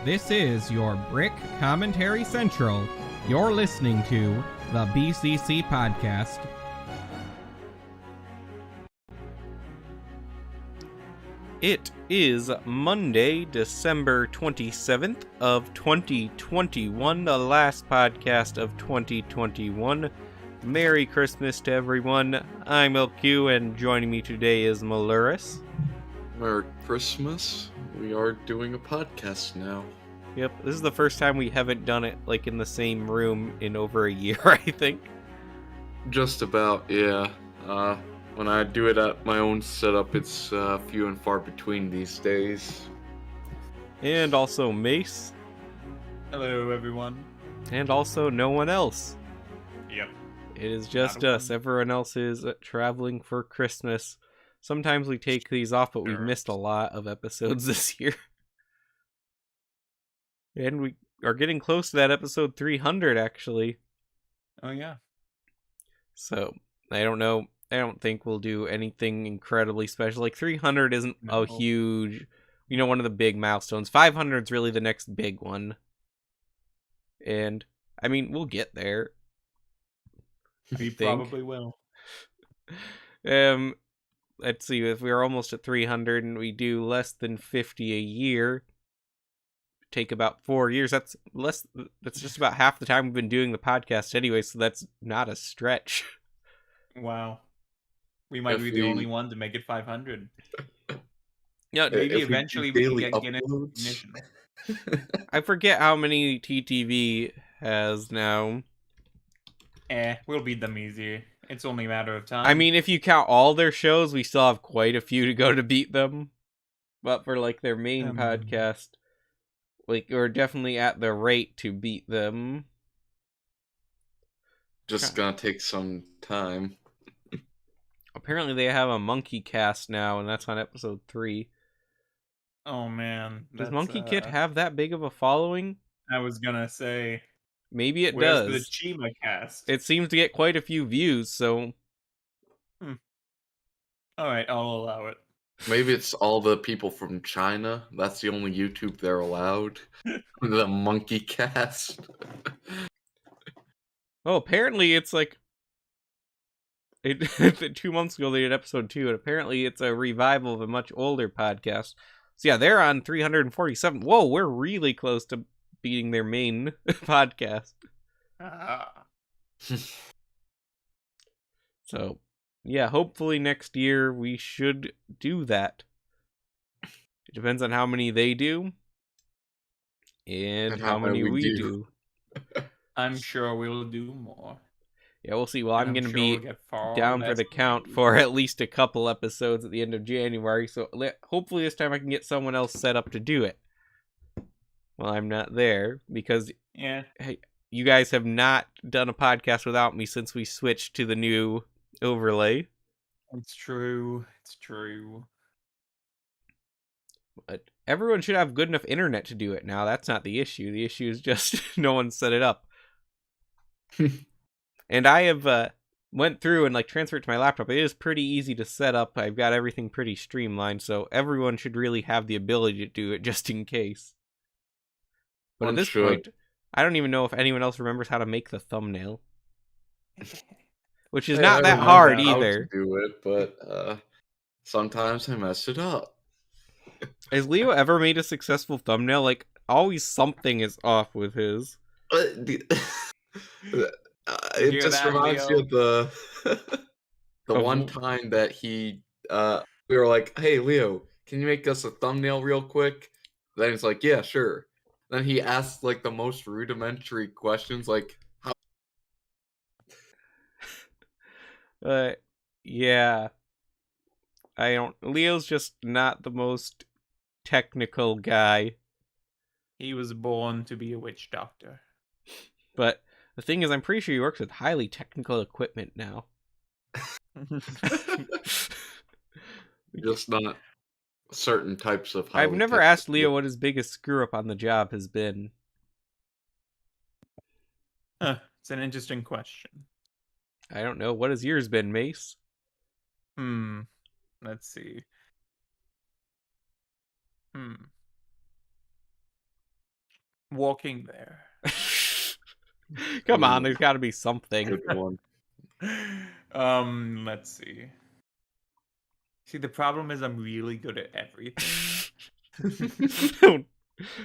This is your Brick Commentary Central. You're listening to the BCC Podcast. It is Monday, December 27th of 2021, the last podcast of 2021. Merry Christmas to everyone. I'm LQ, and joining me today is Maluris. Merry Christmas. We are doing a podcast now. Yep, this is the first time we haven't done it like in the same room in over a year, I think. Just about, yeah. When I do it at my own setup, it's few and far between these days. And also Mace. Hello, everyone. And also no one else. Yep. It is just us. Everyone else is traveling for Christmas. Sometimes we take these off, but we've missed a lot of episodes this year. And we are getting close to that episode 300, actually. Oh, yeah. So, I don't know. I don't think we'll do anything incredibly special. Like, 300 isn't a huge, one of the big milestones. 500 is really the next big one. And, I mean, we'll get there. We probably will. Let's see, if we're almost at 300 and we do less than 50 a year, take about 4 years. That's just about half the time we've been doing the podcast anyway, so that's not a stretch. Wow. We might be the only one to make it 500. Yeah, maybe eventually we can get Guinness recognition. I forget how many TTV has now. We'll beat them easy. It's only a matter of time. I mean, if you count all their shows, we still have quite a few to go to beat them. But for, like, their main podcast, like, we're definitely at the rate to beat them. Just gonna take some time. Apparently they have a Monkey Cast now, and that's on episode 3. Oh, man. Does Monkey Kid have that big of a following? I was gonna say... Maybe it Where's does. the Chima cast? It seems to get quite a few views, so... Alright, I'll allow it. Maybe it's all the people from China. That's the only YouTube they're allowed. The Monkey Cast. Oh, apparently it's like... 2 months ago they did episode 2, and apparently it's a revival of a much older podcast. So yeah, they're on 347. Whoa, we're really close to beating their main podcast. So, yeah, hopefully next year we should do that. It depends on how many they do, and how many we do. I'm sure we'll do more. Yeah, we'll see. Well, I'm going to be we'll down for the count for at least a couple episodes at the end of January, so hopefully this time I can get someone else set up to do it. Well, I'm not there, because hey, you guys have not done a podcast without me since we switched to the new overlay. It's true. It's true. But everyone should have good enough internet to do it now. That's not the issue. The issue is just no one set it up. And I have went through and transferred it to my laptop. It is pretty easy to set up. I've got everything pretty streamlined, so everyone should really have the ability to do it just in case. But at this point, I don't even know if anyone else remembers how to make the thumbnail. Which is not that hard either. To do it, but sometimes I mess it up. Has Leo ever made a successful thumbnail? Always something is off with his. It just reminds me of the one time that we were like, "Hey, Leo, can you make us a thumbnail real quick?" Then he's like, "Yeah, sure." Then he asks the most rudimentary questions, how. Yeah. Leo's just not the most technical guy. He was born to be a witch doctor. But the thing is, I'm pretty sure he works with highly technical equipment now. Just not certain types of I've never asked Leo what his biggest screw-up on the job has been. It's an interesting question. I don't know. What has yours been, Mace? Let's see. walking there. Come on, there's got to be something. Good one. Let's see. See, the problem is I'm really good at everything.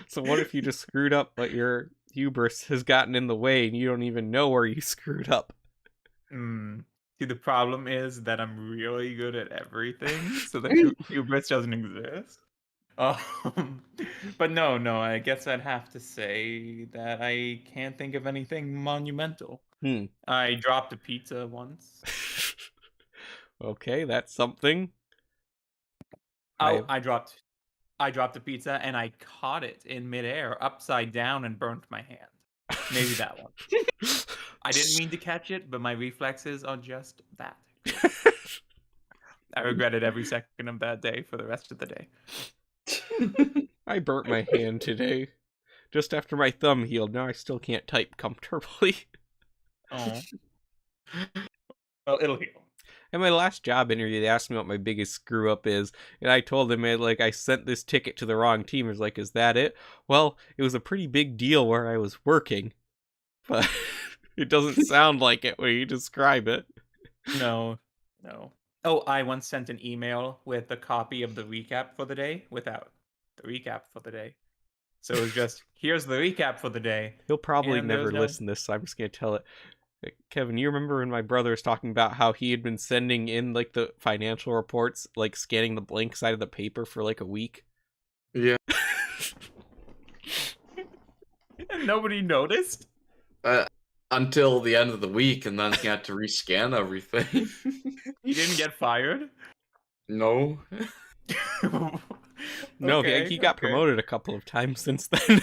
So what if you just screwed up, but your hubris has gotten in the way and you don't even know where you screwed up? See, the problem is that I'm really good at everything, so the hubris doesn't exist. But no, I guess I'd have to say that I can't think of anything monumental. I dropped a pizza once. Okay, that's something. Oh, I dropped a pizza and I caught it in midair, upside down, and burnt my hand. Maybe that one. I didn't mean to catch it, but my reflexes are just that. I regretted every second of that day for the rest of the day. I burnt my hand today. Just after my thumb healed. Now I still can't type comfortably. Oh. Well, it'll heal. In my last job interview, they asked me what my biggest screw up is, and I told them I sent this ticket to the wrong team. I was like, "Is that it?" Well, it was a pretty big deal where I was working, but it doesn't sound like it when you describe it. No. Oh, I once sent an email with a copy of the recap for the day without the recap for the day. So it was just, here's the recap for the day. He'll probably And never there's no- listen to this, so I'm just going to tell it. Kevin, you remember when my brother was talking about how he had been sending in the financial reports, scanning the blank side of the paper for a week? Yeah. And nobody noticed? Until the end of the week, and then he had to rescan everything. He didn't get fired? No. No, he got promoted a couple of times since then.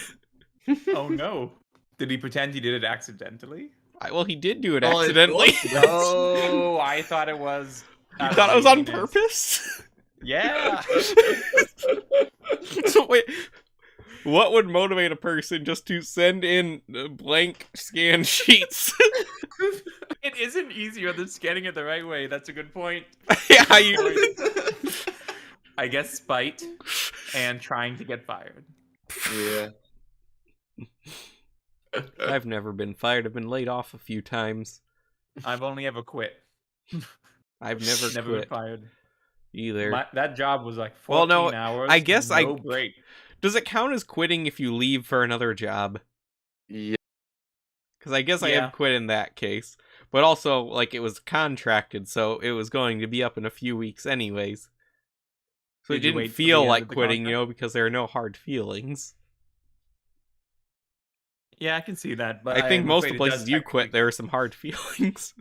Oh no. Did he pretend he did it accidentally? Well, he did do it accidentally. Oh, I thought it was... You thought it was on purpose? Yeah. So wait, what would motivate a person just to send in blank scan sheets? It isn't easier than scanning it the right way. That's a good point. Yeah, I guess spite and trying to get fired. Yeah. I've never been fired. I've been laid off a few times. I've only ever quit. I've never been quit fired either. That job was 14 hours. I guess no break. Does it count as quitting if you leave for another job? Yeah. Because I guess I had quit in that case. But also, it was contracted, so it was going to be up in a few weeks anyways. So it didn't feel like quitting, because there are no hard feelings. Yeah, I can see that. But I think most of the places you quit, there are some hard feelings.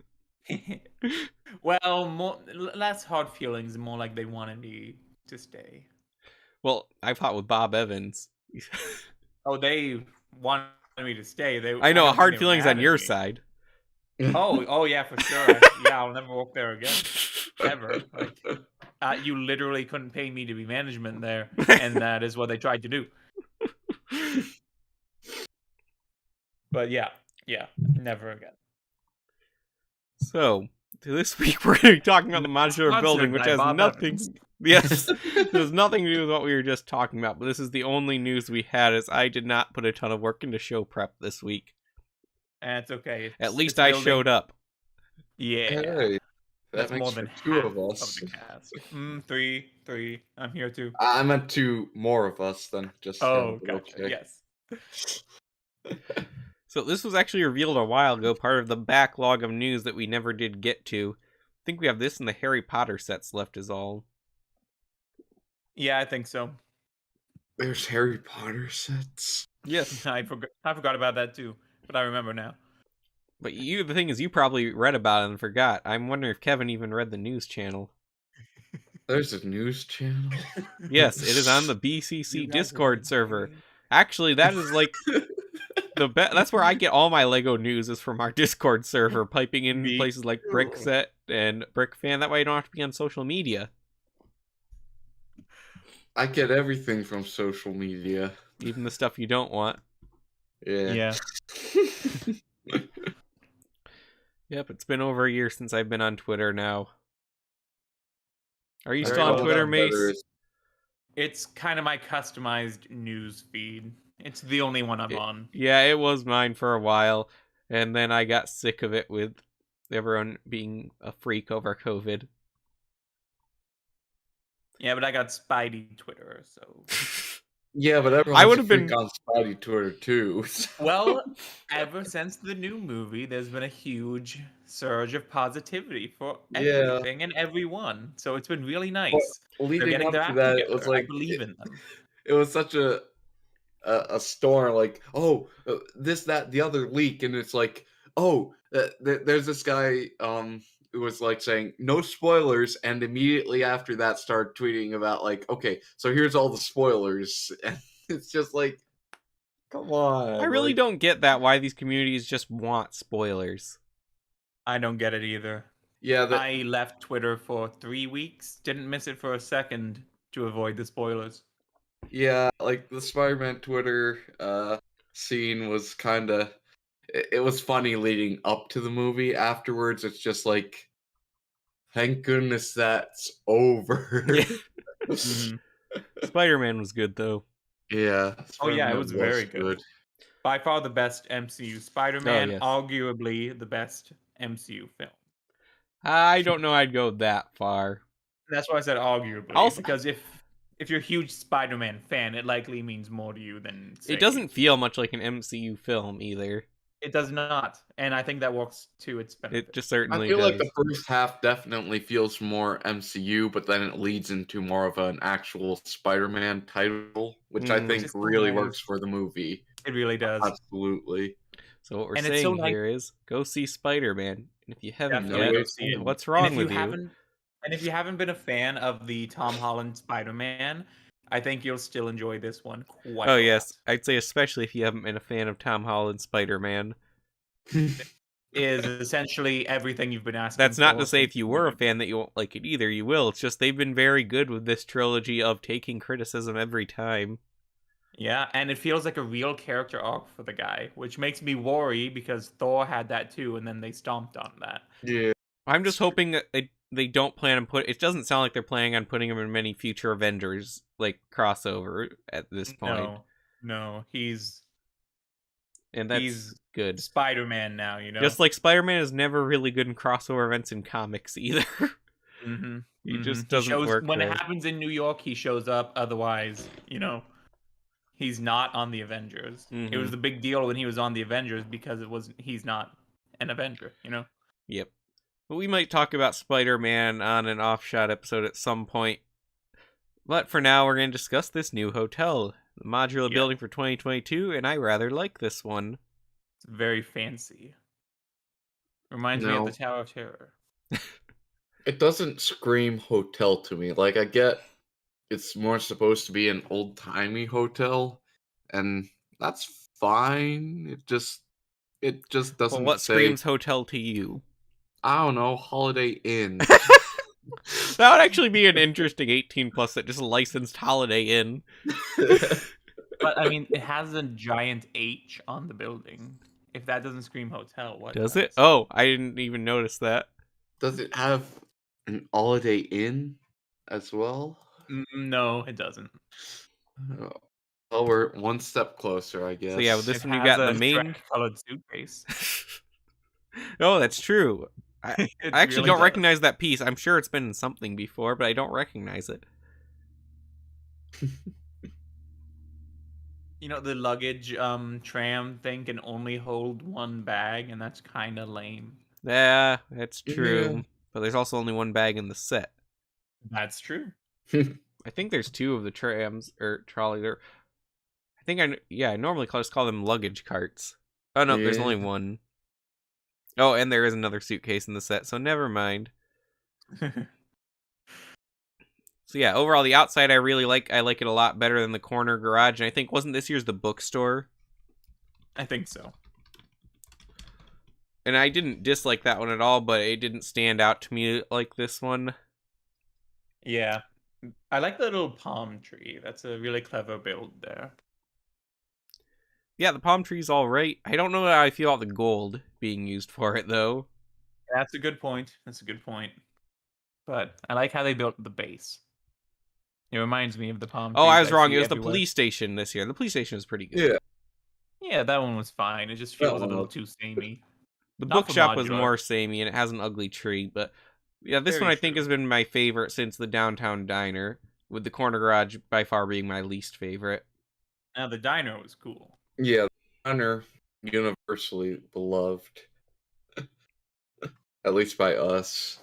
Well, less hard feelings, more like they wanted me to stay. Well, I fought with Bob Evans. Oh, they wanted me to stay. I know, hard feelings on your side. Oh yeah, for sure. I'll never work there again. Ever. You literally couldn't pay me to be management there, and that is what they tried to do. But yeah, never again. So, this week we're going to be talking about the modular building, which has nothing... Yes, there's nothing to do with what we were just talking about, but this is the only news we had, as I did not put a ton of work into show prep this week. And it's okay. At least I showed up. Yeah. Hey, that makes more than two half of us. Of the cast. Three. I'm here too. I meant two more of us than just. Oh, gotcha. Okay. Yes. So this was actually revealed a while ago, part of the backlog of news that we never did get to. I think we have this and the Harry Potter sets left is all. Yeah, I think so. There's Harry Potter sets. Yes, I forgot about that too, but I remember now. But the thing is, you probably read about it and forgot. I'm wondering if Kevin even read the news channel. There's a news channel? Yes, it is on the BCC Discord server. Actually, that is that's where I get all my Lego news, is from our Discord server, piping in places like Brickset and BrickFan. That way I don't have to be on social media. I get everything from social media. Even the stuff you don't want. Yeah. Yep, it's been over a year since I've been on Twitter now. Are you still on Twitter, Mace? It's kind of my customized news feed. It's the only one I'm on. Yeah, it was mine for a while, and then I got sick of it with everyone being a freak over COVID. Yeah, but I got Spidey Twitter, so... Yeah, but I everyone's would a have freak been. on Spidey Twitter too. Well, ever since the new movie, there's been a huge surge of positivity for Yeah. everything and everyone. So it's been really But nice. They're leading getting up their to act that, it was together. I like believe in them. it was such a storm. Like, oh, this, that, the other leak, and it's like, oh, there's this guy who was like saying no spoilers, and immediately after that started tweeting about like, okay, so here's all the spoilers, and it's just like, come on. I really like, don't get that, why these communities just want spoilers. I don't get it either. Yeah, I left Twitter for 3 weeks. Didn't miss it for a second to avoid the spoilers. yeah, like the Spider-Man Twitter scene was kind of, it was funny leading up to the movie. Afterwards, it's just like, thank goodness that's over. Yeah. Mhm. Spider-Man was good, though. Yeah. Oh yeah, it Spider-Man was very good. By far the best MCU Spider-Man, yes. arguably the best MCU film. I don't know I'd go that far. That's why I said arguably, Also- because if you're a huge Spider-Man fan, it likely means more to you than, say, It doesn't feel much like an MCU film, either. It does not, and I think that works to its benefit. It just certainly I feel does. like the first half definitely feels more MCU, but then it leads into more of an actual Spider-Man title, which I Mm. think Which is so really nice. works for the movie. It really does. Absolutely. So what we're And it's so saying nice- here is, go see Spider-Man. And if you haven't Definitely yet, go see it. what's And wrong if you with you? haven't, and if you haven't been a fan of the Tom Holland Spider-Man, I think you'll still enjoy this one quite Oh a yes, lot. I'd say especially if you haven't been a fan of Tom Holland's Spider-Man. Is essentially everything you've been asking. That's not for to say since if you the were a beginning. fan that you won't like it either. You will. It's just they've been very good with this trilogy of taking criticism every time. Yeah, and it feels like a real character arc for the guy, which makes me worry because Thor had that too, and then they stomped on that. Yeah. I'm just hoping that they don't plan on put. It doesn't sound like they're planning on putting him in many future Avengers like crossover at this point. No, he's And that's he's good. Spider-Man now, you know. Just like Spider-Man is never really good in crossover events in comics either. Mm-hmm. He just doesn't work when there. it happens in New York. He shows up. Otherwise, he's not on the Avengers. It was the big deal when he was on the Avengers because he's not an Avenger. Yep. But we might talk about Spider-Man on an offshot episode at some point. But for now, we're going to discuss this new hotel, the Modular Building for 2022, and I rather like this one. It's very fancy. Reminds me of the Tower of Terror. It doesn't scream hotel to me. Like, I get it's more supposed to be an old-timey hotel, and that's fine. It just doesn't Well, what say, screams hotel to you? I don't know, Holiday Inn. That would actually be an interesting 18+ that just licensed Holiday Inn. But I mean, it has a giant H on the building. If that doesn't scream hotel, what Does it? Oh, I didn't even notice that. Does it have an Holiday Inn as well? No, it doesn't. Oh. Well, we're one step closer, I guess. So yeah, with this It one you has got a the main. colored suitcase. Oh, that's true. I actually really don't does. recognize that piece. I'm sure it's been in something before, but I don't recognize it. The luggage tram thing can only hold one bag, and that's kind of lame. Yeah, that's true. Yeah. But there's also only one bag in the set. That's true. I think there's two of the trams or trolley there. I think I normally just call them luggage carts. Oh no, there's Yeah. only one. Oh, and there is another suitcase in the set, so never mind. So yeah, overall the outside I really like. I like it a lot better than the corner garage, and I think wasn't this year's the bookstore? I think so. And I didn't dislike that one at all, but it didn't stand out to me like this one. Yeah. I like the little palm tree. That's a really clever build there. Yeah, the palm tree's all right. I don't know how I feel about the gold being used for it, though. That's a good point. But I like how they built the base. It reminds me of the palm Oh, trees I was wrong. see It was the everywhere. police station this year. The police station is pretty good. Yeah. Yeah, that one was fine. It just That feels a one little was too samey. The Not for bookshop was modular. more samey, and it has an ugly tree. But yeah, this Very one I think true. has been my favorite since the downtown diner, with the corner garage by far being my least favorite. Now the diner was cool. Yeah, diner universally beloved. At least by us.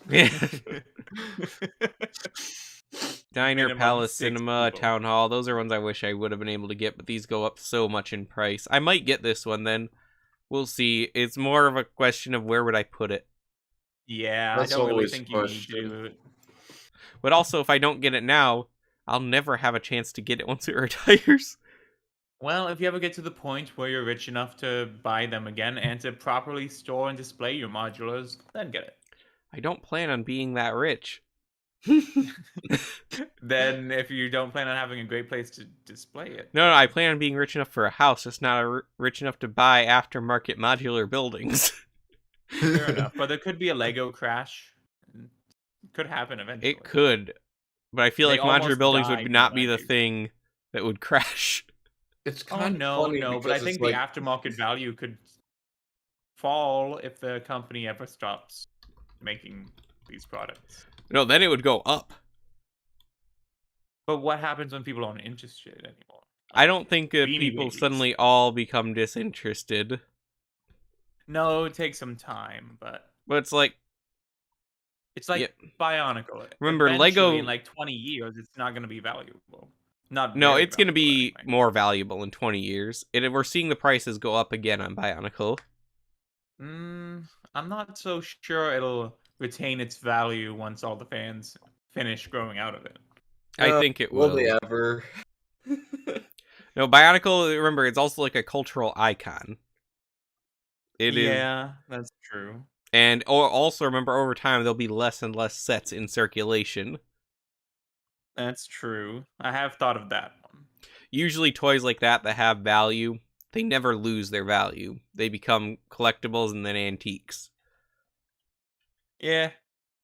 Diner, Minimum Palace 6 Cinema, people. Town Hall. Those are ones I wish I would have been able to get, but these go up so much in price. I might get this one then. We'll see. It's more of a question of where would I put it. Yeah, That's I don't really always think the you need question. to. But also, if I don't get it now, I'll never have a chance to get it once it retires. Well, if you ever get to the point where you're rich enough to buy them again and to properly store and display your modulars, then get it. I don't plan on being that rich. Then, if you don't plan on having a great place to display it, No, I plan on being rich enough for a house, just not rich enough to buy aftermarket modular buildings. fair enough. But there could be a Lego crash. Could happen eventually. It could, but I feel They like modular almost buildings died would not in be the my thing that would crash. It's Oh kind of no, funny no, but I because think it's the like, aftermarket value could fall if the company ever stops making these products. No, then it would go up. But what happens when people aren't interested anymore? I don't think Beanie people Babies. suddenly all become disinterested. No, it takes some time, but But it's like, it's like Yeah. Bionicle. Remember, Eventually, Lego- in like 20 years, it's not going to be valuable. Not no, very it's going to valuable be anyway. more valuable in 20 years. We're seeing the prices go up again on Bionicle. I'm not so sure it'll retain its value once all the fans finish growing out of it. I think it will will. they ever? No, Bionicle, remember, it's also like a cultural icon. It is. Yeah, that's true. And also remember, over time, there'll be less and less sets in circulation. That's true. I have thought of that one. Usually toys like that have value, they never lose their value. They become collectibles and then antiques. Yeah,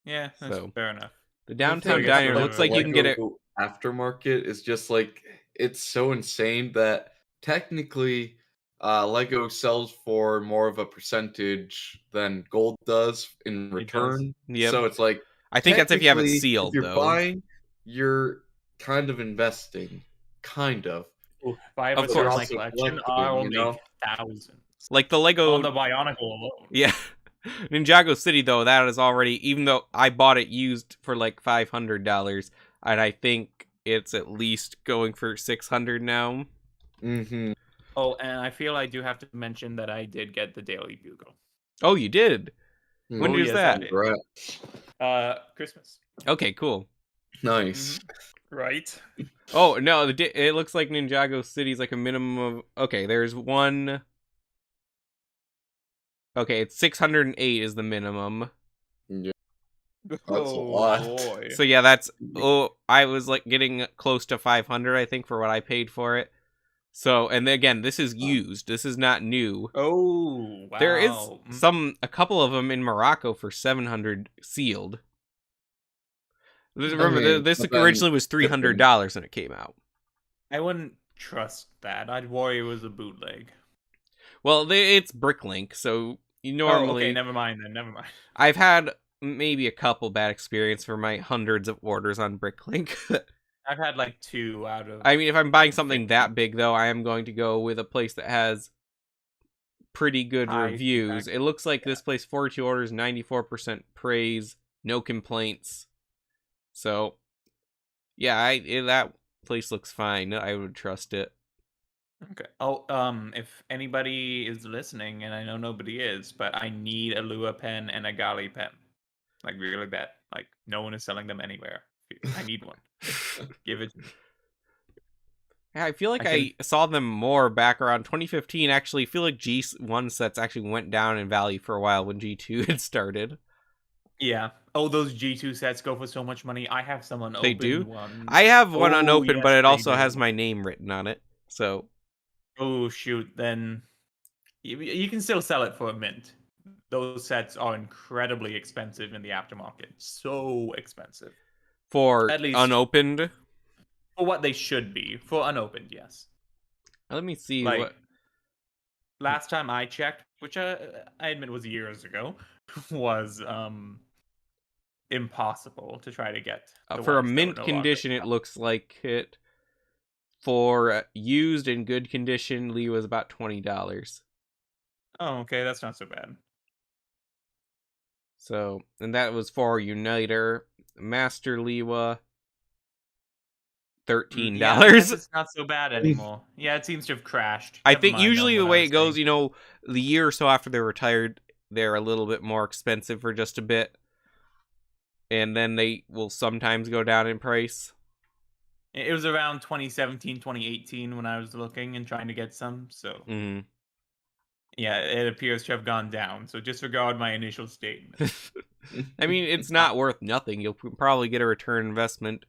that's So, fair enough. The The downtown thing diner is, looks like you can get it. Lego aftermarket is just like, it's so insane that technically Lego sells for more of a percentage than gold does in It does. return. Yep. So it's like, I think that's if you have it technically, sealed, if you're though. buying, you're kind of investing, kind of. Ooh, if I ever Of sell course. my Also collection, collectible, I will you make know? thousands. Like the Lego. On the Bionicle alone. Yeah. Ninjago City, though, that is already, even though I bought it used for like $500, and I think it's at least going for $600 now. Mm-hmm. Oh, and I feel I do have to mention that I did get the Daily Bugle. Oh, you did? When Oh, is yes, that? I did. Congrats. Christmas. Okay, cool. Nice. Right. Oh, no, it looks like Ninjago City's like a minimum of... Okay, there's one... Okay, it's 608 is the minimum. Yeah. That's a Oh, lot. boy. So yeah, that's... Oh, I was like getting close to 500, I think, for what I paid for it. So, and again, this is used. This is not new. Oh, wow. There is a couple of them in Morocco for 700 sealed. Remember, mean, this but then originally was $300 when it came out. I wouldn't trust that. I'd worry it was a bootleg. Well, it's Bricklink, so you normally... Oh, okay, never mind then. Never mind. I've had maybe a couple bad experience for my hundreds of orders on Bricklink. I've had like 2 out of... I mean, if I'm buying something that big, though, I am going to go with a place that has pretty good High reviews. feedback. It looks like this place, 42 orders, 94% praise, no complaints. So, yeah, that place looks fine. I would trust it. Okay. Oh, if anybody is listening, and I know nobody is, but I need a Lua pen and a Gali pen. Like, really bad. Like, no one is selling them anywhere. I need one. Give it to me. Yeah, I feel like I I saw them more back around 2015. Actually, I feel like G1 sets actually went down in value for a while when G2 had started. Yeah. Oh, those G2 sets go for so much money. I have some unopened They do? ones. I have one Oh, unopened, but yes, it they also do. has my name written on it. So, Oh, shoot. Then you can still sell it for a mint. Those sets are incredibly expensive in the aftermarket. So expensive. for At least- unopened, For what they should be. For unopened, yes. Let me see Like, what. last time I checked, which I admit was years ago, was impossible to try to get. The For a ones that were mint no condition, longer it looks like it. For used and good condition, Lee was about $20. Oh, okay, that's not so bad. So, and that was for Uniter. Master Liwa, $13. Yeah, I guess it's not so bad anymore. Yeah, it seems to have crashed. I Never think mind usually what the I way was it goes, saying. the year or so after they're retired, they're a little bit more expensive for just a bit. And then they will sometimes go down in price. It was around 2017, 2018 when I was looking and trying to get some, so yeah, it appears to have gone down. So disregard my initial statement. I mean, it's not worth nothing. You'll probably get a return investment.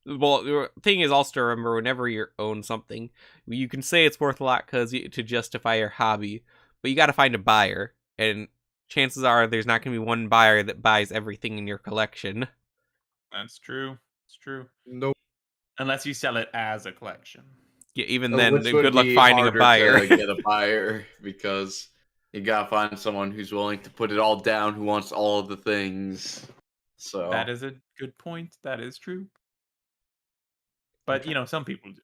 Well, the thing is also to remember, whenever you own something, you can say it's worth a lot to justify your hobby, but you got to find a buyer, and chances are there's not going to be one buyer that buys everything in your collection. That's true. It's true. Nope. Unless you sell it as a collection. Yeah, even then, Which would good luck be finding a harder buyer. to get a buyer because you gotta find someone who's willing to put it all down, who wants all of the things. So That is a good point. That is true. But, some people do.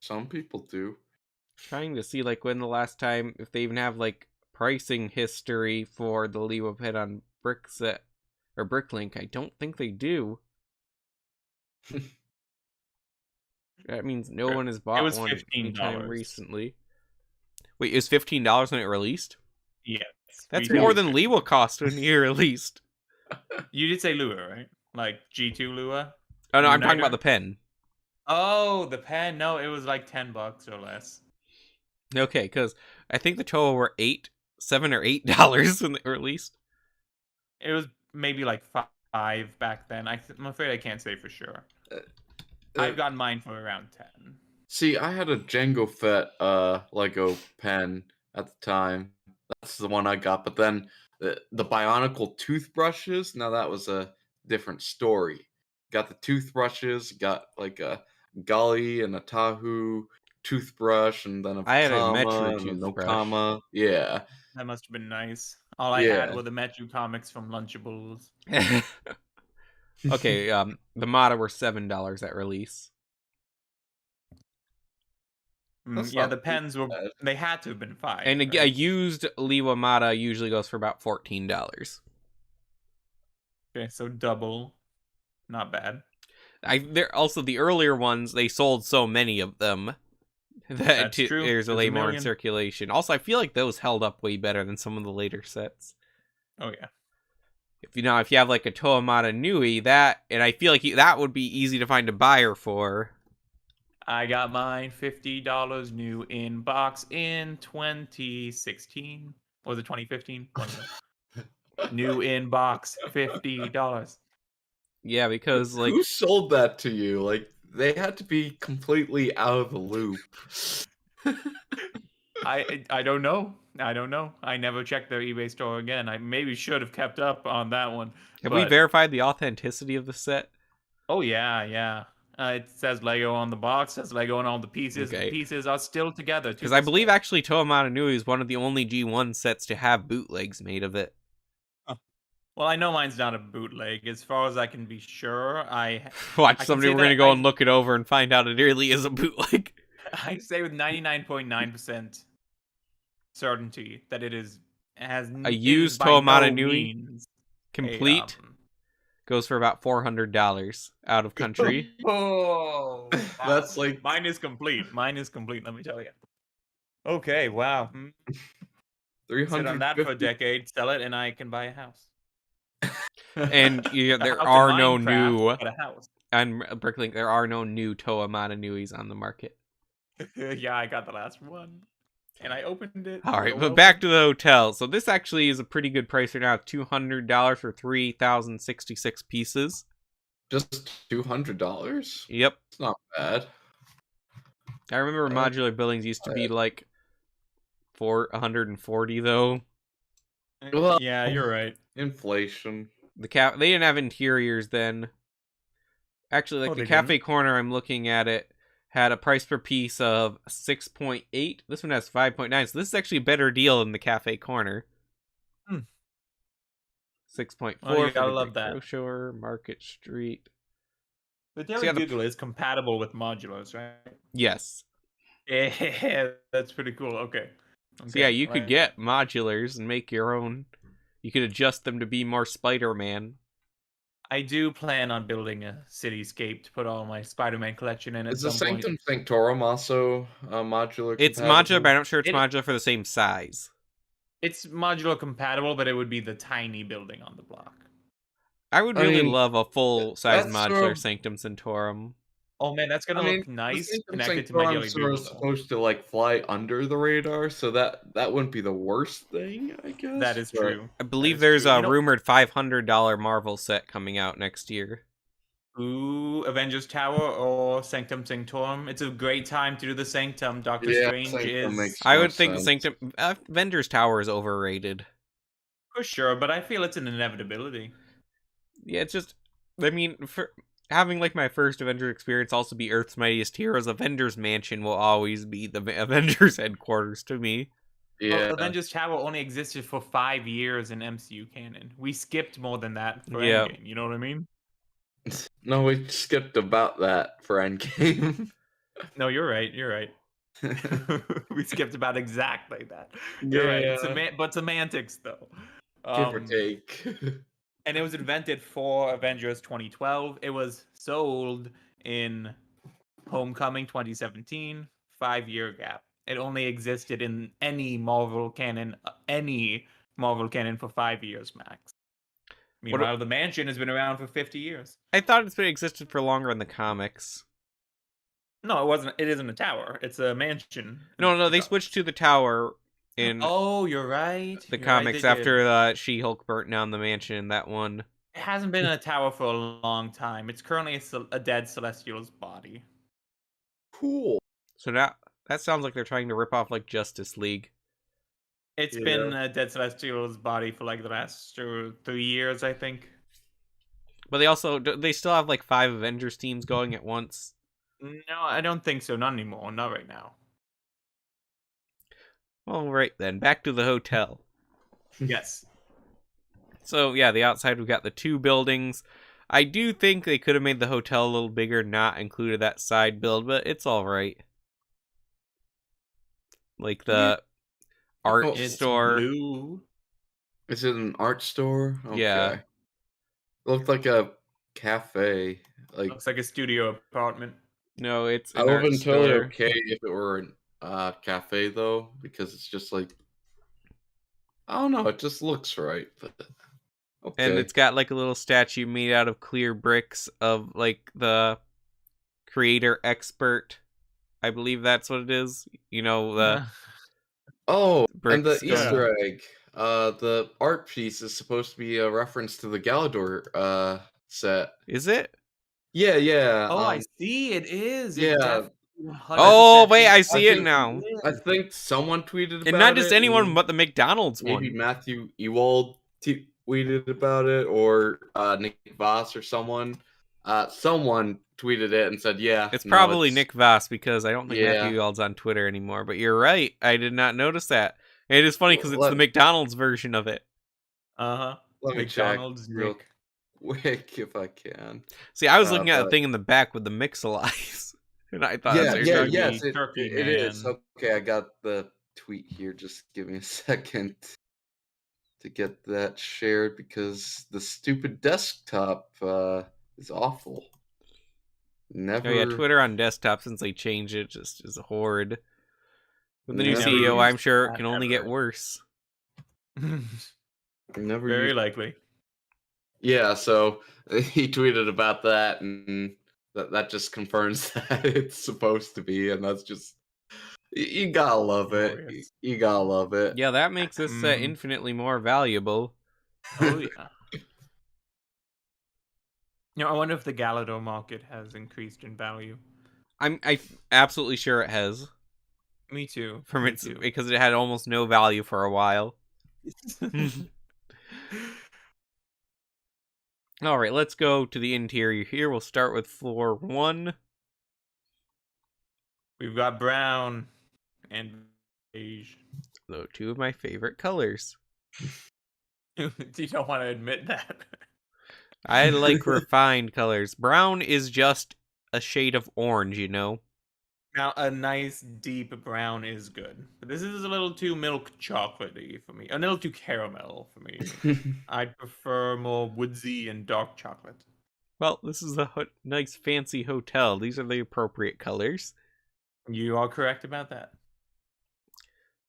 some people do. Trying to see when the last time, if they even have pricing history for the Lewa Pet on Brickset or Bricklink. I don't think they do. That means no one has bought was one $15. anytime recently. Wait, is $15 when it released? Yes. That's we more did. than Lewa cost when it released. You did say Lua, right? Like G2 Lua? Oh no, I'm talking Uniter? about the pen. Oh, the pen. No, it was like $10 or less. Okay, because I think the Toa were $7 or $8 when they were released. It was maybe like $5 back then. I'm afraid I can't say for sure. I've gotten mine for around 10. See, I had a Django Fett Lego pen at the time. That's the one I got. But then the Bionicle toothbrushes, now that was a different story. Got the toothbrushes, got a Gully and a Tahu toothbrush, and then I had a Comma Metro and a no toothbrush. comma. Yeah. That must have been nice. All I had were the Metro comics from Lunchables. Okay, the Mata were $7 at release. Yeah, the pens were. They had to have been $5. And a used Lewa Mata usually goes for about $14. Okay, so double. Not bad. They're also the earlier ones. They sold so many of them that true. There's a way more in million. circulation. Also, I feel like those held up way better than some of the later sets. Oh yeah. If you have a Toa Mata Nui, and I feel like that would be easy to find a buyer for. I got mine $50 new in box in 2016. Or was it 2015? New in box $50. Yeah, because who sold that to you? They had to be completely out of the loop. I don't know. I never checked their eBay store again. I maybe should have kept up on that one. Have we verified the authenticity of the set? Oh yeah. It says Lego on the box. Says Lego on all the pieces. Okay. The pieces are still together. Because I believe actually Toa Mata Nui is one of the only G1 sets to have bootlegs made of it. Well, I know mine's not a bootleg. As far as I can be sure, Watch someday we're going to go and look it over and find out it really is a bootleg. I say with 99.9% certainty that it has a used Toa Mata Nui complete goes for about $400 out of country. Oh, wow. That's mine is complete. Let me tell you. Okay, wow. Sit on that for a decade, sell it, and I can buy a house. And there are no new on Bricklink. There are no new Toa Mata Nuis on the market. Yeah, I got the last one, and I opened it. All right, but back to the hotel. So this actually is a pretty good price right now. $200 for 3,066 pieces. Just $200? Yep, it's not bad. I remember modular buildings used to be for $140 though. Well, yeah, you're right. Inflation. They didn't have interiors then. Actually, like Oh, the they Cafe didn't? Corner, I'm looking at it, had a price per piece of 6.8. This one has 5.9, so this is actually a better deal than the Cafe Corner. Hmm. 6.4 Oh, you for gotta the love Great that. Grocer, Market Street. The So Daily yeah, Google is compatible with modulars, right? Yes. Yeah, that's pretty cool. Okay. So yeah, you I could like get modulars and make your own. You could adjust them to be more Spider-Man. I do plan on building a cityscape to put all my Spider-Man collection in at Is the some point. Sanctum Sanctorum also modular It's compatible? modular, but I'm not sure it's It- modular for the same size. It's modular compatible, but it would be the tiny building on the block. I would I really mean, love a full-size that's modular sort of. Sanctum Sanctorum. Oh man, that's I gonna mean, look the nice Sanctum connected to my Sanctorum Daily sort of Google, though. supposed to like fly under the radar, so that wouldn't be the worst thing, I guess. That is but- true. I believe is there's true. a You know- rumored $500 Marvel set coming out next year. Ooh, Avengers Tower or Sanctum Sanctorum. It's a great time to do the Sanctum. Doctor Yeah, Strange Sanctum is makes I more would think the sense. Sanctum Avengers Tower is overrated. for sure, but I feel it's an inevitability. Yeah, it's just, I mean, for having like my first Avengers experience also be Earth's Mightiest Heroes, Avengers Mansion will always be the Avengers headquarters to me. Yeah, Well, Avengers Tower only existed for 5 years in MCU canon. We skipped more than that for Yeah. Endgame. You know what I mean? no, we skipped about that for Endgame. No, you're right. You're right. We skipped about exactly that. You're right. Yeah. But semantics, though. Give or take. And it was invented for Avengers 2012. It was sold in Homecoming 2017. 5-year gap. It only existed in any Marvel canon for 5 years max. Meanwhile, the mansion has been around for 50 years. I thought it's been existed for longer in the comics. No, it wasn't. It isn't a tower. It's a mansion. No, they switched to the tower in Oh, you're right. the You're right, comics they did. after She-Hulk burnt down the mansion in that one. It hasn't been in a tower for a long time. It's currently a dead Celestial's body. Cool. So now that sounds like they're trying to rip off like Justice League. It's Yeah. been a dead Celestial's body for like the last 3 years, I think. But they still have like 5 Avengers teams going at once. No, I don't think so. Not anymore. Not right now. All right then, back to the hotel. Yes. So yeah, the outside we've got the 2 buildings. I do think they could have made the hotel a little bigger, not included that side build, but it's all right. Like the art It's store. blue. Is it an art store? Okay. Yeah. It looked like a cafe. Like Looks like a studio apartment. No, it's I an would art have been totally store. okay if it were a cafe though, because it's just like I don't know, it just looks right. But okay. And it's got like a little statue made out of clear bricks of like the creator expert. I believe that's what it is. You know, the Oh, and the bricks going- Easter egg. The art piece is supposed to be a reference to the Galador set. Is it? Yeah. Oh, I see. It is. It yeah. definitely Oh, 100% wait, I is. see it think- now. I think someone tweeted about it. And not just anyone, and but the McDonald's maybe one. Matthew Ewald tweeted about it, or Nick Voss or someone. Someone tweeted it and said, "Yeah, It's no, probably it's- Nick Voss because I don't think Yeah. Matthew Yald's on Twitter anymore. But you're right. I did not notice that. And it is funny because it's Let- the McDonald's version of it. Uh-huh. Let me check McDonald's real Nick. quick if I can." See, I was looking at the but- thing in the back with the Mix-a-Lies. And I thought, Yeah, that's what yeah, you're talking yes, about. Turkey, it is. man. Okay, I got the tweet here. Just give me a second to get that shared because the stupid desktop is awful. Never. Oh yeah, Twitter on desktop since they changed it just is horrid. With the new Never CEO, used I'm sure it that can only get ever. worse. Never. Very used- likely. Yeah, so he tweeted about that, and that just confirms that it's supposed to be, and that's just you gotta love it. Glorious. You gotta love it. Yeah, that makes this set Mhm. infinitely more valuable. Oh yeah. You know, I wonder if the Galador market has increased in value. I'm absolutely sure it has Me too. from me its too. because it had almost no value for a while. All right, let's go to the interior here. We'll start with floor 1. We've got brown and beige. Though 2 of my favorite colors. You don't want to admit that. I like refined colors. Brown is just a shade of orange, you know? Now, a nice deep brown is good. But this is a little too milk chocolatey for me. A little too caramel for me. I'd prefer more woodsy and dark chocolate. Well, this is a nice fancy hotel. These are the appropriate colors. You are correct about that.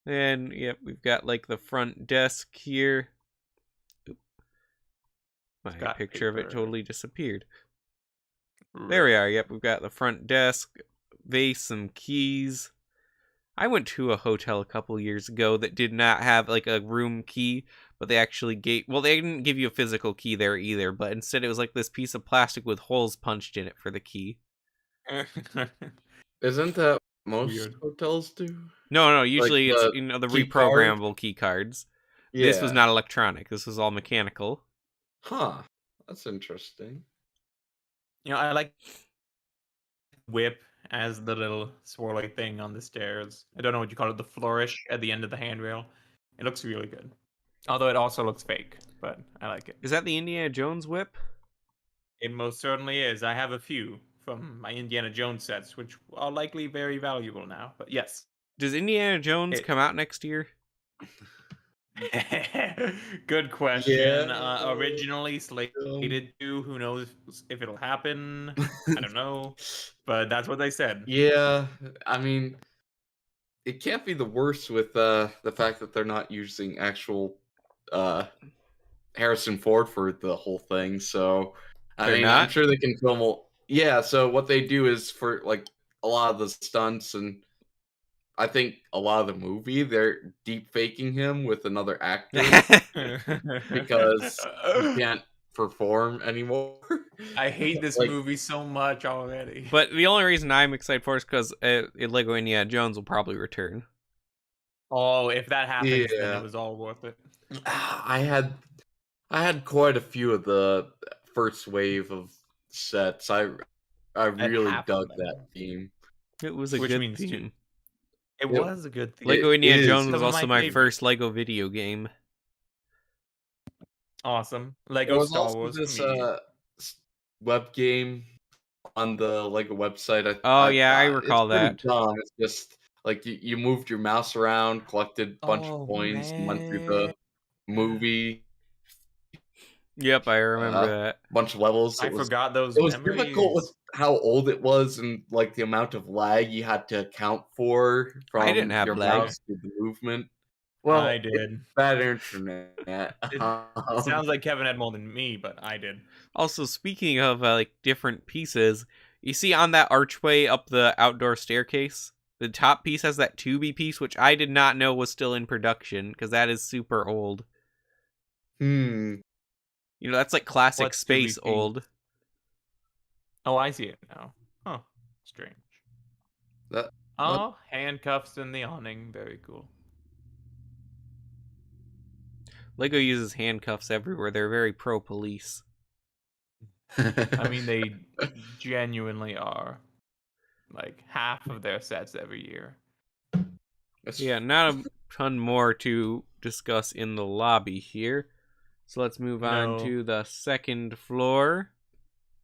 And, yep, we've got, like, the front desk here. Oop. My picture of it totally disappeared. There we are. Yep, we've got the front desk, vase, some keys. I went to a hotel a couple years ago that did not have, like, a room key, but they actually gave... Well, they didn't give you a physical key there either, but instead it was, like, this piece of plastic with holes punched in it for the key. Isn't that most hotels do? No, usually it's, the reprogrammable key cards. Yeah. This was not electronic. This was all mechanical. Huh. That's interesting. I like whip as the little swirly thing on the stairs. I don't know what you call it, the flourish at the end of the handrail. It looks really good. Although it also looks fake, but I like it. Is that the Indiana Jones whip? It most certainly is. I have a few from my Indiana Jones sets, which are likely very valuable now. But yes. Does Indiana Jones come out next year? Good question. Yeah. Originally slated to. Who knows if it'll happen? I don't know. But that's what they said. Yeah, I mean, it can't be the worst with the fact that they're not using actual Harrison Ford for the whole thing. So, I'm sure they can film. Yeah, so what they do is for like a lot of the stunts, and I think a lot of the movie, they're deep faking him with another actor because he can't perform anymore. I hate this movie so much already. But the only reason I'm excited for it is because Lego Indiana Jones will probably return. Oh, if that happens, then it was all worth it. I had quite a few of the first wave of sets. I really dug that theme. It was a good theme. It was a good theme. Lego Indiana Jones was also my first Lego video game. Awesome. Lego Star Wars. This web game on the Lego website. I recall that. Dumb. It's just like you moved your mouse around, collected a bunch of coins, and went through the movie. Yep, I remember that. Bunch of levels. I forgot those. It was difficult with how old it was and like the amount of lag you had to account for from I didn't have your lag. mouse to the movement. Well, I did. Bad internet. It sounds like Kevin had more than me, but I did. Also, speaking of like different pieces, you see on that archway up the outdoor staircase, the top piece has that tubey piece, which I did not know was still in production because that is super old. That's like classic space old. Oh, I see it now. Huh. Strange. Handcuffs in the awning. Very cool. Lego uses handcuffs everywhere. They're very pro-police. I mean, they genuinely are. Like, half of their sets every year. Yeah, not a ton more to discuss in the lobby here. So let's move on to the second floor.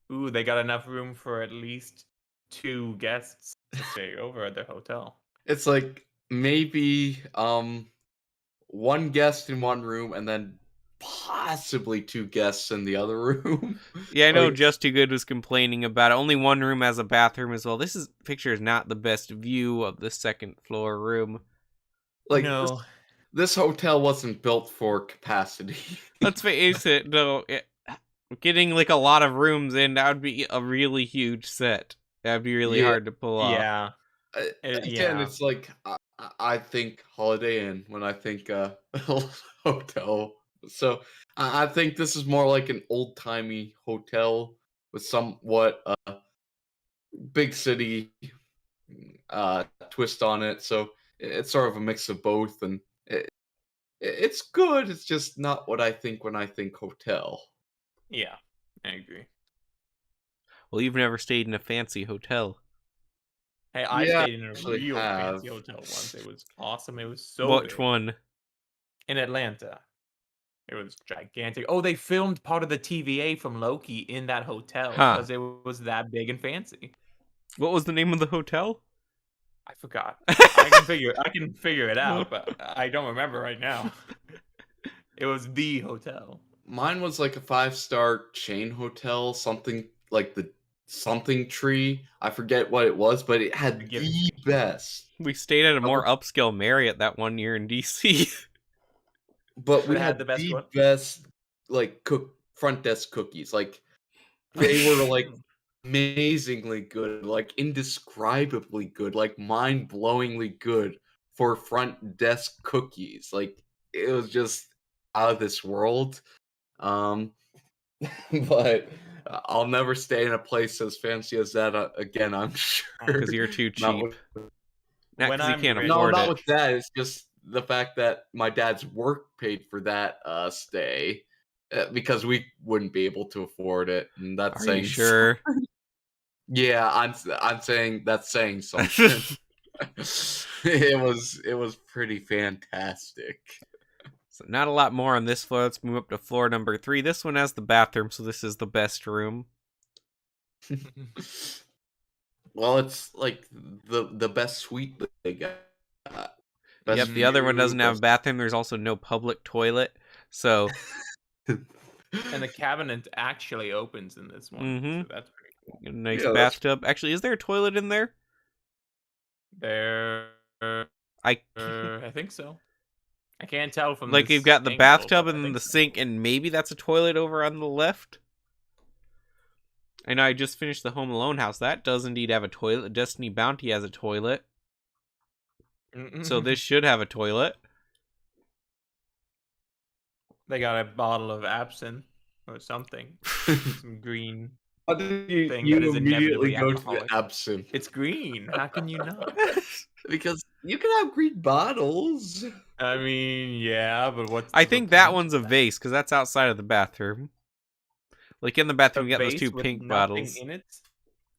Ooh, they got enough room for at least 2 guests to stay over at their hotel. It's like maybe 1 guest in one room and then possibly 2 guests in the other room. Yeah, I know Just Too Good was complaining about it. Only one room has a bathroom as well. This picture is not the best view of the second floor room. Like, this hotel wasn't built for capacity. Let's face it, though. Getting like a lot of rooms in, that would be a really huge set. That'd be really hard to pull off. Yeah. Again, it's like I think Holiday Inn when I think hotel. So I think this is more like an old-timey hotel with somewhat big city twist on it. So it's sort of a mix of both, and it's good. It's just not what I think when I think hotel. Yeah. I agree. Well, you've never stayed in a fancy hotel. Hey, I Yeah, stayed in a actually real have. fancy hotel once. It was awesome. It was so Which big. one? In Atlanta. It was gigantic. Oh, they filmed part of the TVA from Loki in that hotel Huh. because it was that big and fancy. What was the name of the hotel? I forgot. I can figure it out, but I don't remember right now. It was the hotel. Mine was like a 5-star chain hotel, something like the something tree. I forget what it was, but it had the best. We stayed at a more upscale Marriott that one year in DC. But we It had had the best the one? best like front desk cookies. Like they were like amazingly good, like indescribably good, like mind-blowingly good for front desk cookies. Like it was just out of this world. But I'll never stay in a place as fancy as that again, I'm sure. Because you're too Not cheap. with- Not When because you I'm can't rich- No, afford not it. with that. It's just the fact that my dad's work paid for that stay because we wouldn't be able to afford it, and that's Are saying you sure? Yeah, I'm saying that's saying something. it was pretty fantastic. So not a lot more on this floor. Let's move up to floor number 3. This one has the bathroom, so this is the best room. Well, it's like the best suite that they got. Best Yep, the other one view, doesn't have a best- bathroom. There's also no public toilet. So, And the cabinet actually opens in this one. Mhm. So that's pretty cool. a nice Yeah, that's- bathtub. Actually, is there a toilet in there? There, I I think so. I can't tell from like this you've got the angle, bathtub but I and then think the so. sink, and maybe that's a toilet over on the left. I know I just finished the Home Alone house. That does indeed have a toilet. Destiny Bounty has a toilet. So this should have a toilet. They got a bottle of absinthe or something. Some green. How did you, thing you that is immediately inevitably go to alcoholic. the absinthe? It's green. How can you not? Because you can have green bottles. I mean, yeah, but what's I the think that point one's of a that? vase because that's outside of the bathroom. Like in the A bathroom, you got those vase 2 with pink nothing bottles. in it.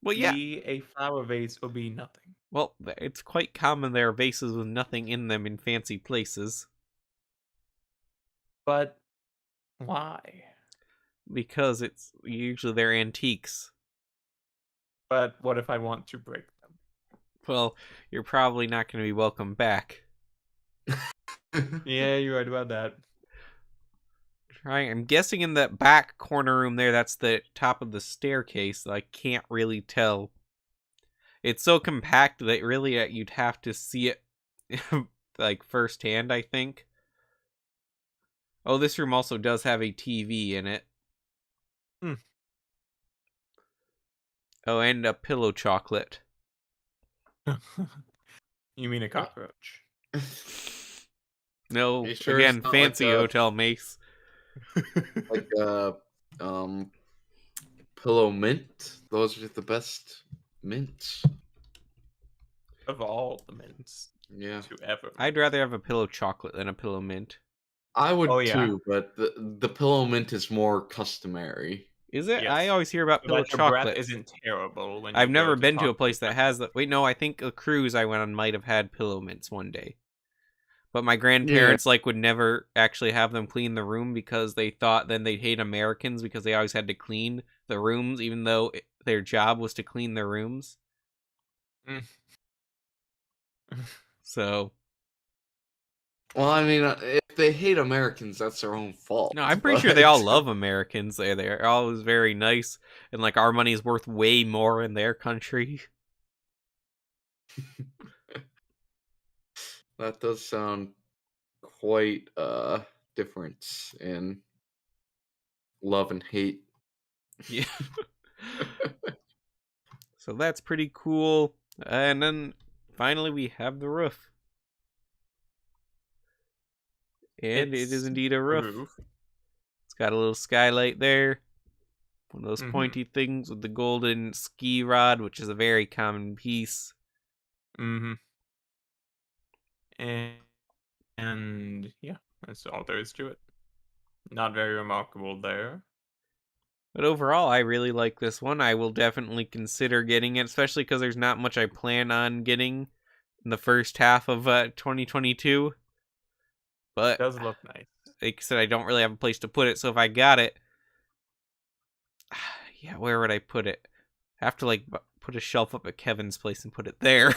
Well, yeah. Be a flower vase or be nothing. Well, it's quite common there are vases with nothing in them in fancy places. But why? Because it's usually they're antiques. But what if I want to break them? Well, you're probably not going to be welcome back. Yeah, you're right about that. I'm guessing in that back corner room there, that's the top of the staircase. I can't really tell. It's so compact that really you'd have to see it like firsthand, I think. Oh, this room also does have a TV in it. Oh, and a pillow chocolate. You mean a cockroach? No, You sure again, it's not fancy like a- hotel mace. Like pillow mint. Those are the best mints. Of all the mints Yeah, to ever. I'd rather have a pillow chocolate than a pillow mint. I would Oh, yeah. too, but the pillow mint is more customary. Is it? Yes. I always hear about So pillow that your breath chocolate. isn't terrible when I've you never go been to a talk place your that has that. Wait, no, I think a cruise I went on might have had pillow mints one day. But my grandparents would never actually have them clean the room because they thought then they'd hate Americans because they always had to clean the rooms, even though their job was to clean their rooms. Mm. So, Well, I mean, if they hate Americans, that's their own fault. no, I'm pretty sure they all love Americans. They're always very nice, and like our money is worth way more in their country. That does sound quite difference in love and hate. Yeah. So that's pretty cool. And then finally we have the roof. And it is It's indeed a roof. It's got a little skylight there. One of those pointy things with the golden ski rod, which is a very common piece. Mm-hmm. And yeah, that's all there is to it. Not very remarkable there. But overall, I really like this one. I will definitely consider getting it, especially because there's not much I plan on getting in the first half of 2022. But It does look nice. like I said, I don't really have a place to put it, so if I got it, yeah, where would I put it? I have to like put a shelf up at Kevin's place and put it there.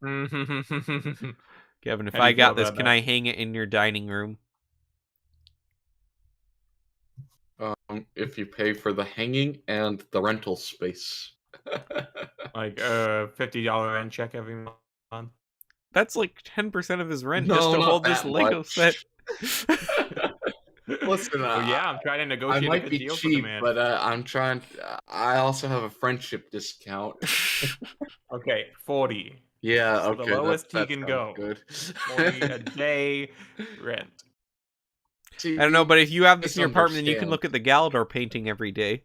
Kevin, if How do I you got feel this, about can that? I hang it in your dining room? If you pay for the hanging and the rental space. Like $50 rent check every month. That's like 10% of his rent No, just to not hold this that Lego much. set. Listen, Well, yeah, I'm trying to I negotiate a might good be deal for the cheap, man. but I'm trying. I also have a friendship discount. Okay, 40. Yeah, So okay, the lowest he that can sounds go. good. 40 a day rent. See, I don't know, but if you have this in your apartment, then you can misunderstand. look at the Galador painting every day.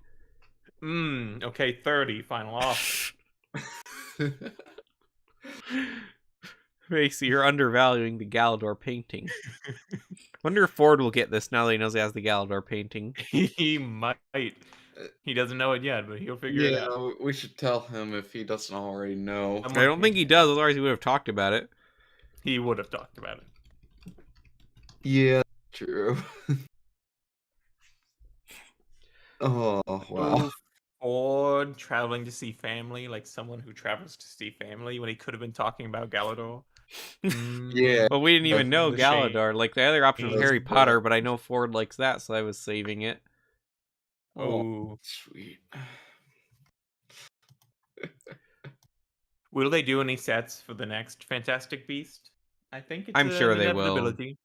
Okay, 30, final offer. Macy, you're undervaluing the Galador painting. Wonder if Ford will get this now that he knows he has the Galador painting. He might. He doesn't know it yet, but he'll figure it out. Yeah, we should tell him if he doesn't already know. I don't think he does, otherwise he would have talked about it. He would have talked about it. Yeah, true. Oh, wow. Ford traveling to see family, like someone who travels to see family when he could have been talking about Galador. Yeah. But we didn't even know The shame. Galador. Like, the other option was That's Harry bad. Potter, but I know Ford likes that, so I was saving it. Oh. Sweet. Will they do any sets for the next Fantastic Beast? I think it's I'm sure an they will. inevitability.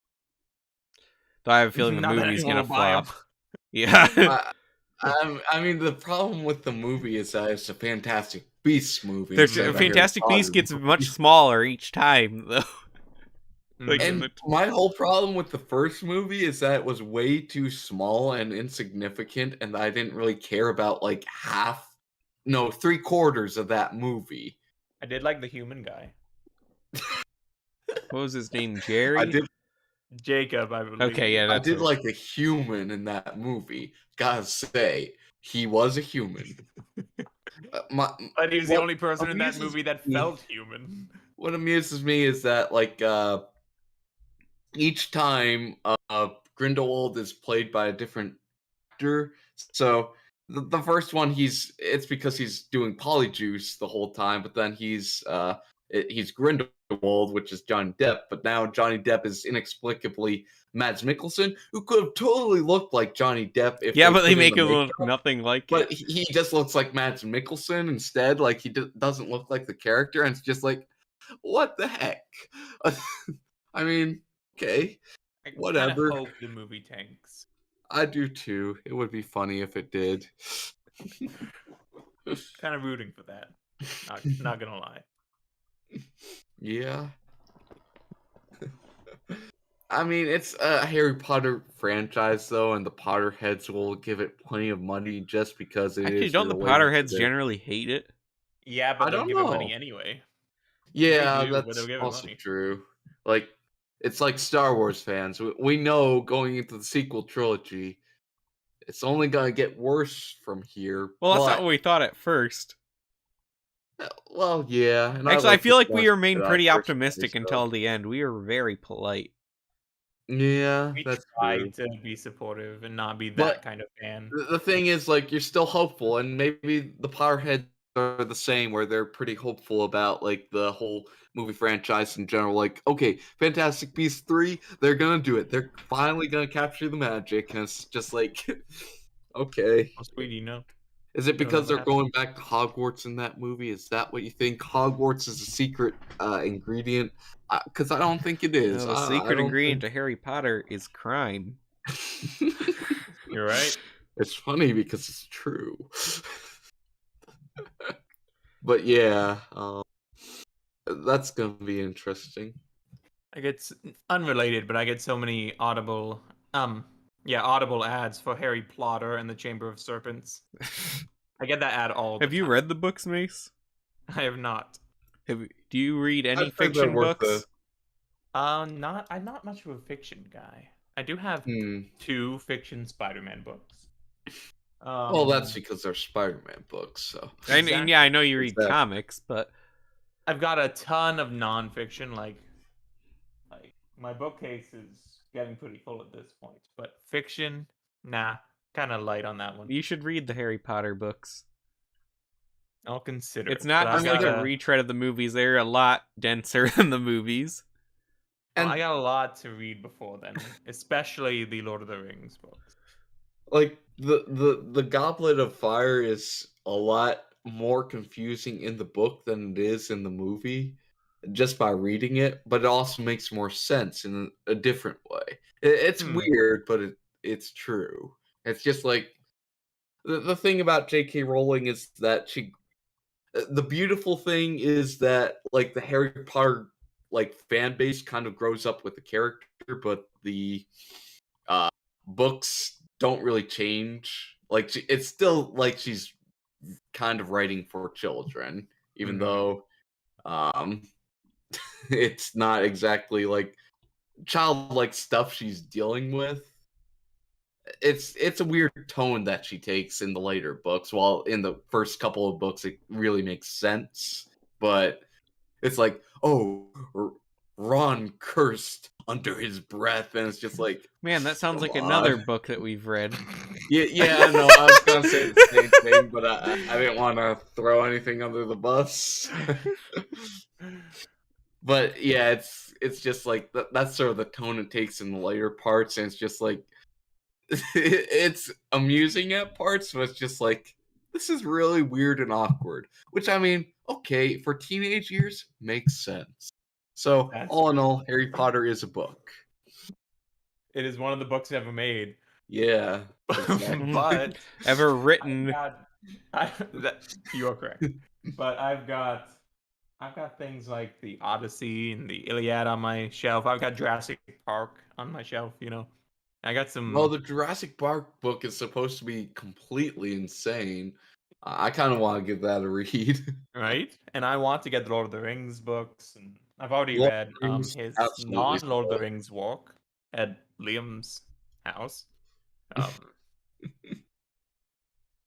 Though I have a feeling the Not that movie's gonna anyone will buy 'em. flop. Yeah. I mean, the problem with the movie is that it's a Fantastic Beasts movie. There's instead of a Harry Fantastic Beasts Potter gets movie. much smaller each time, though. Like, And my whole problem with the first movie is that it was way too small and insignificant, and I didn't really care about like three-quarters of that movie. I did like the human guy. what was his name? Jerry? I did Jacob, I believe. Okay, yeah, I that's did it. like a human in that movie. Gotta say, he was a human. But he was the what only person in that amuses movie that me- felt human. What amuses me is that like each time Grindelwald is played by a different actor. So the first one it's because he's doing Polyjuice the whole time, but then he's Grindelwald, which is Johnny Depp, but now Johnny Depp is inexplicably Mads Mikkelsen, who could have totally looked like Johnny Depp if Yeah, but they put in make the him look makeup. nothing like But it. he just looks like Mads Mikkelsen instead. Like he doesn't look like the character, and it's just like, what the heck? I mean, okay, I kind whatever. of hope the movie tanks. I do too. It would be funny if it did. Kind of rooting for that. Not gonna lie. Yeah. I mean, it's a Harry Potter franchise, though, and the Potterheads will give it plenty of money just because it Actually, is don't the related to Potterheads their- generally hate it? Yeah, but I they'll don't give it money know. anyway. Yeah, They do, but that's they'll give it also money. true. Like, it's like Star Wars fans. We know going into the sequel trilogy, it's only gonna get worse from here. Well, that's but, not what we thought at first. well, yeah. And Actually, I like feel the like we stuff remained that I pretty personally optimistic saw. until the end. We were very polite. Yeah, We that's tried true. to be supportive and not be that But kind of fan. The thing is, like, you're still hopeful, and maybe the Potterheads are the same, where they're pretty hopeful about like the whole movie franchise in general. Like, okay, Fantastic Beasts 3, they're gonna do it. They're finally gonna capture the magic, and it's just like, okay. Oh, sweetie, no. Is it don't know because what they're happened. going back to Hogwarts in that movie? Is that what you think? Hogwarts is a secret ingredient? Because I don't think it is. No, the I secret don't ingredient to Harry Potter is crime. think- You're right. It's funny because it's true. But yeah, that's gonna be interesting. I get unrelated, but I get so many audible ads for Harry Potter and the Chamber of Serpents. I get that ad all the Have you time. read the books, Mace? I have not. Do you read any I'd say they're fiction worth books? I'm not much of a fiction guy. I do have 2 fiction Spider-Man books. Well, that's because they're Spider-Man books, so. And yeah, I know you read Exactly. comics, but I've got a ton of nonfiction. Like my bookcase is getting pretty full at this point. But fiction, nah, kind of light on that one. you should read the Harry Potter books. I'll consider. It's not just like a retread of the movies. They're a lot denser than the movies. And I got a lot to read before then, especially the Lord of the Rings books. like the Goblet of Fire is a lot more confusing in the book than it is in the movie, just by reading it. But it also makes more sense in a different way. It's weird, but it's true. It's just like the thing about J.K. Rowling is that the beautiful thing is that like the Harry Potter like fan base kind of grows up with the character, but the books don't really change. Like it's still like she's kind of writing for children, even though it's not exactly like childlike stuff she's dealing with. It's a weird tone that she takes in the later books, while in the first couple of books it really makes sense. But it's like, oh, Ron cursed under his breath, and it's just like, man, that sounds like another book that we've read. Yeah, no, I was gonna say the same thing, but I didn't want to throw anything under the bus. But yeah, it's just like that's sort of the tone it takes in the later parts, and it's just like it's amusing at parts, but it's just like this is really weird and awkward. Which I mean, okay, for teenage years makes sense. So all in all, Harry Potter is a book. It is one of the books ever made. Yeah, exactly. But ever written. You are correct. But I've got things like the Odyssey and the Iliad on my shelf. I've got Jurassic Park on my shelf. I got some. Well, the Jurassic Park book is supposed to be completely insane. I kind of want to give that a read. Right? And I want to get the Lord of the Rings books, and I've already read his non-Lord of the Rings walk at Liam's house.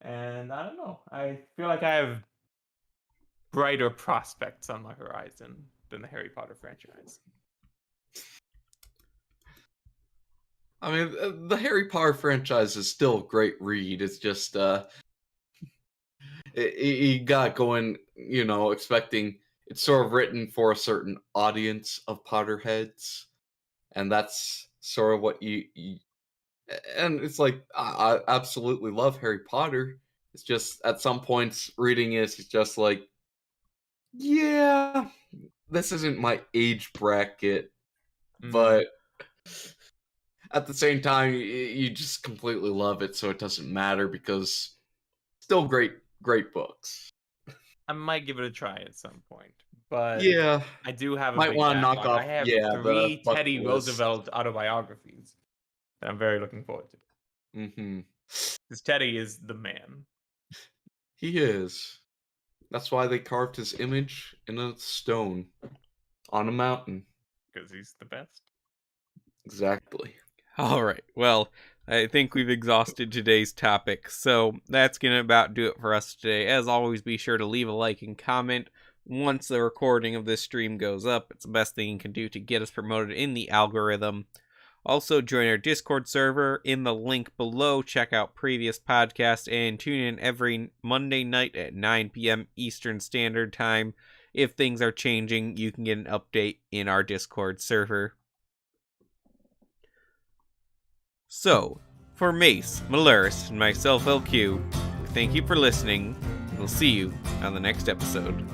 And I don't know. I feel like I have brighter prospects on my horizon than the Harry Potter franchise. I mean, the Harry Potter franchise is still a great read. It's just, you got going, expecting it's sort of written for a certain audience of Potterheads. And that's sort of what you and it's like, I absolutely love Harry Potter. It's just, at some points, reading it, it's just like, yeah, this isn't my age bracket, but at the same time, you just completely love it, so it doesn't matter because still great books. I might give it a try at some point, but yeah, I do have might want to knock off. I have 3 Teddy Roosevelt autobiographies that I'm very looking forward to. Because Teddy is the man. He is. That's why they carved his image in a stone on a mountain. Because he's the best. Exactly. All right. Well, I think we've exhausted today's topic, so that's going to about do it for us today. As always, be sure to leave a like and comment once the recording of this stream goes up. It's the best thing you can do to get us promoted in the algorithm. Also, join our Discord server in the link below. Check out previous podcasts and tune in every Monday night at 9 p.m. Eastern Standard Time. If things are changing, you can get an update in our Discord server. So, for Mace, Malaris, and myself, LQ, thank you for listening. We'll see you on the next episode.